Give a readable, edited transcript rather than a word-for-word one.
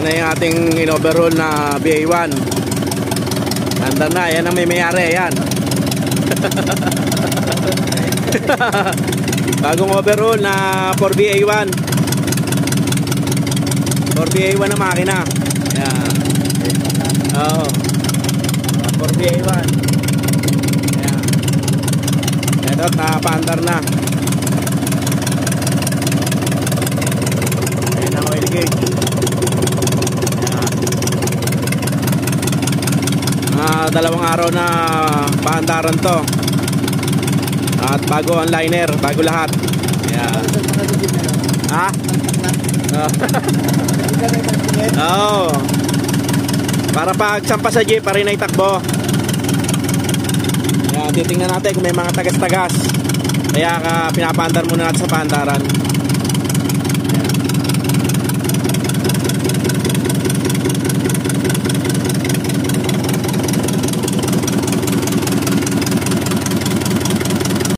Ano yung ating in-overhaul na BA1. Andar na, yan ang may-ari, yan. Bagong overhaul na 4BA1. 4BA1 na makina. Yan. Oo. 4BA1. Yan. Ito, nakapaandar na. Ayan ang oil gauge. Yan. Dalawang araw na paandaran to. At bago ang liner, bago lahat. Yan. Ha? Oo. Para pag sampa sa jeep, pa rin ay takbo. Yan, titingnan natin kung may mga tagas-tagas. Kaya pinapaandar muna natin sa paandaran.